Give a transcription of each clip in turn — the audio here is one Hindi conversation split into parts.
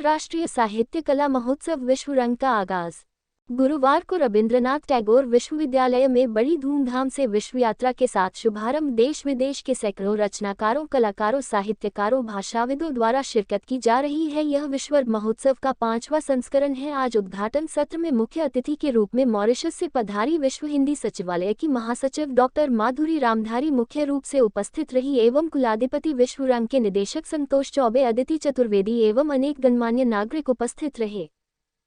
अंतर्राष्ट्रीय साहित्य कला महोत्सव विश्व रंग का आगाज। गुरुवार को रविंद्रनाथ टैगोर विश्वविद्यालय में बड़ी धूमधाम से विश्व यात्रा के साथ शुभारंभ देश विदेश के सैकड़ों रचनाकारों, कलाकारों, साहित्यकारों, भाषाविदों द्वारा शिरकत की जा रही है। यह विश्व महोत्सव का 5वां संस्करण है। आज उद्घाटन सत्र में मुख्य अतिथि के रूप में मॉरिशस से पधारी विश्व हिंदी सचिवालय की महासचिव डॉक्टर माधुरी रामधारी मुख्य रूप से उपस्थित रही एवं कुलाधिपति विश्व रंग के निदेशक संतोष चौबे, अदिति चतुर्वेदी एवं अनेक गणमान्य नागरिक उपस्थित रहे।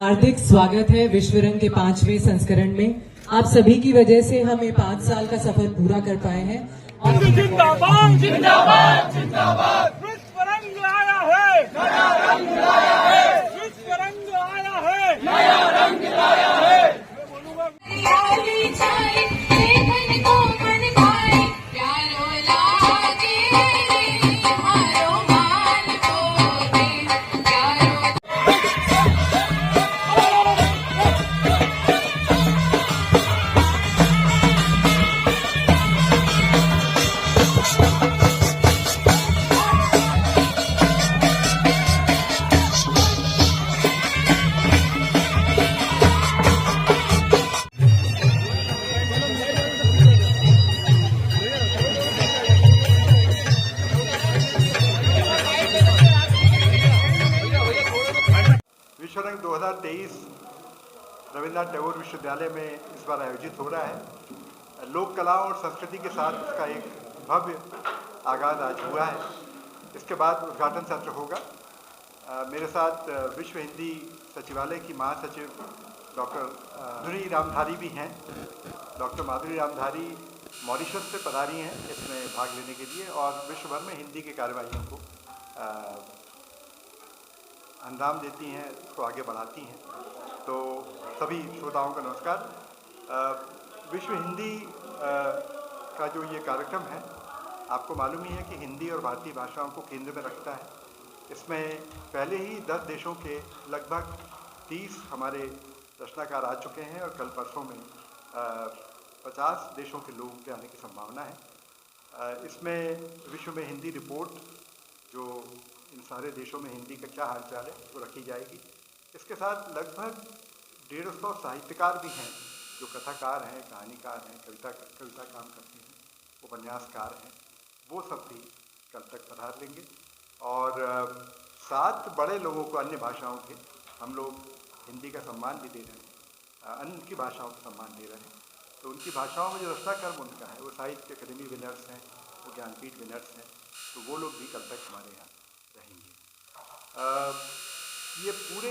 हार्दिक स्वागत है विश्व रंग के 5वें संस्करण में। आप सभी की वजह से हम ये 5 साल का सफर पूरा कर पाए हैं। जिंदाबाद जिंदाबाद जिंदाबाद। विश्व रंग आया है, नया रंग लाया है। विश्व रंग आया है, नया रंग लाया है। विश्व रंग 2023 रविंद्रनाथ टैगोर विश्वविद्यालय में इस बार आयोजित हो रहा है। लोक कलाओं और संस्कृति के साथ इसका एक भव्य आगाज आज हुआ है। इसके बाद उद्घाटन सत्र होगा। मेरे साथ विश्व हिंदी सचिवालय की महासचिव डॉक्टर माधुरी रामधारी भी हैं। डॉक्टर माधुरी रामधारी मॉरिशस से पधारी हैं इसमें भाग लेने के लिए और विश्व भर में हिंदी की कार्यवाहियों को अंजाम देती हैं, इसको आगे बढ़ाती हैं। तो सभी श्रोताओं का नमस्कार। विश्व हिंदी का जो ये कार्यक्रम है, आपको मालूम ही है कि हिंदी और भारतीय भाषाओं को केंद्र में रखता है। इसमें पहले ही 10 देशों के लगभग 30 हमारे रचनाकार आ चुके हैं और कल परसों में 50 देशों के लोगों के आने की संभावना है। इसमें विश्व में हिंदी रिपोर्ट, जो इन सारे देशों में हिंदी का क्या हालचाल है, वो रखी जाएगी। इसके साथ लगभग 150 साहित्यकार भी हैं जो कथाकार हैं, कहानीकार हैं, कविता काम करते हैं, उपन्यासकार हैं। वो सब भी कल तक पधार लेंगे और 7 बड़े लोगों को अन्य भाषाओं के हम लोग हिंदी का सम्मान भी दे रहे हैं, अन्य की भाषाओं का सम्मान दे रहे हैं। तो उनकी भाषाओं में जो रचना कर्म उनका है, वो साहित्य अकेडमी विनर्स हैं, वो ज्ञानपीठ विनर्स हैं। तो वो लोग भी कल तक हमारे यहाँ रहेंगे। ये पूरे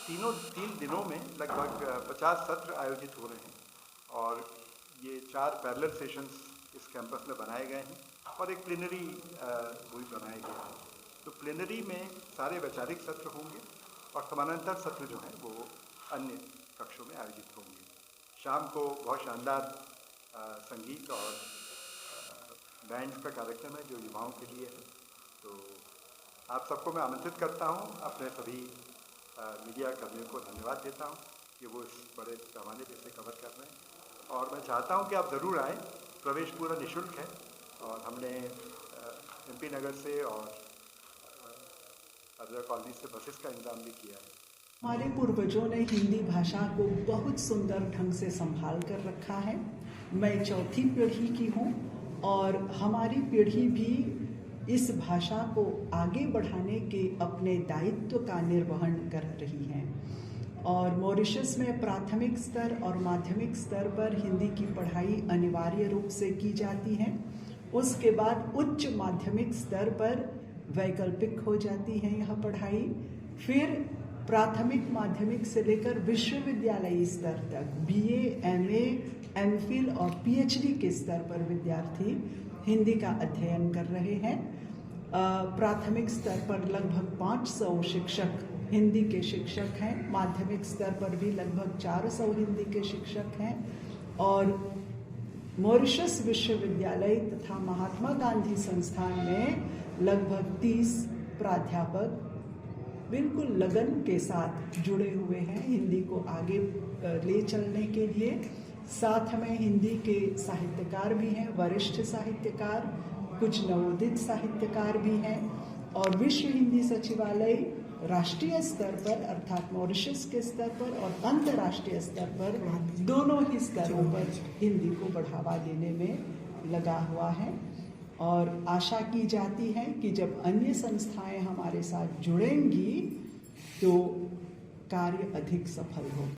3 दिनों में लगभग 50 सत्र आयोजित हो रहे हैं और ये 4 पैरेलल सेशंस इस कैंपस में बनाए गए हैं और एक प्लेनरी भी बनाए गए हैं। तो प्लेनरी में सारे वैचारिक सत्र होंगे और समानांतर सत्र जो हैं वो अन्य कक्षों में आयोजित होंगे। शाम को बहुत शानदार संगीत और बैंड का कार्यक्रम है जो युवाओं के लिए है। तो आप सबको मैं आमंत्रित करता हूं। अपने सभी मीडिया कर्मियों को धन्यवाद देता हूं कि वो इस बड़े पैमाने पे इसे कवर कर रहे हैं और मैं चाहता हूं कि आप ज़रूर आएँ। प्रवेश पूरा निःशुल्क है और हमने MP नगर से और अदर कॉलोनी से बसेस का इंतजाम भी किया है। हमारे पूर्वजों ने हिंदी भाषा को बहुत सुंदर ढंग से संभाल कर रखा है। मैं 4थी पीढ़ी की हूँ और हमारी पीढ़ी भी इस भाषा को आगे बढ़ाने के अपने दायित्व का निर्वहन कर रही है और मॉरिशस में प्राथमिक स्तर और माध्यमिक स्तर पर हिंदी की पढ़ाई अनिवार्य रूप से की जाती है। उसके बाद उच्च माध्यमिक स्तर पर वैकल्पिक हो जाती है यह पढ़ाई। फिर प्राथमिक माध्यमिक से लेकर विश्वविद्यालयी स्तर तक BA, MA, MPhil और PhD के स्तर पर विद्यार्थी हिंदी का अध्ययन कर रहे हैं। प्राथमिक स्तर पर लगभग 500 शिक्षक हिंदी के शिक्षक हैं। माध्यमिक स्तर पर भी लगभग 400 हिंदी के शिक्षक हैं और मॉरिशस विश्वविद्यालय तथा महात्मा गांधी संस्थान में लगभग 30 प्राध्यापक बिल्कुल लगन के साथ जुड़े हुए हैं हिंदी को आगे ले चलने के लिए। साथ में हिंदी के साहित्यकार भी हैं, वरिष्ठ साहित्यकार, कुछ नवोदित साहित्यकार भी हैं और विश्व हिंदी सचिवालय राष्ट्रीय स्तर पर अर्थात मॉरिशस के स्तर पर और अंतर्राष्ट्रीय स्तर पर दोनों ही स्तरों पर हिंदी को बढ़ावा देने में लगा हुआ है। और आशा की जाती है कि जब अन्य संस्थाएं हमारे साथ जुड़ेंगी तो कार्य अधिक सफल होगा।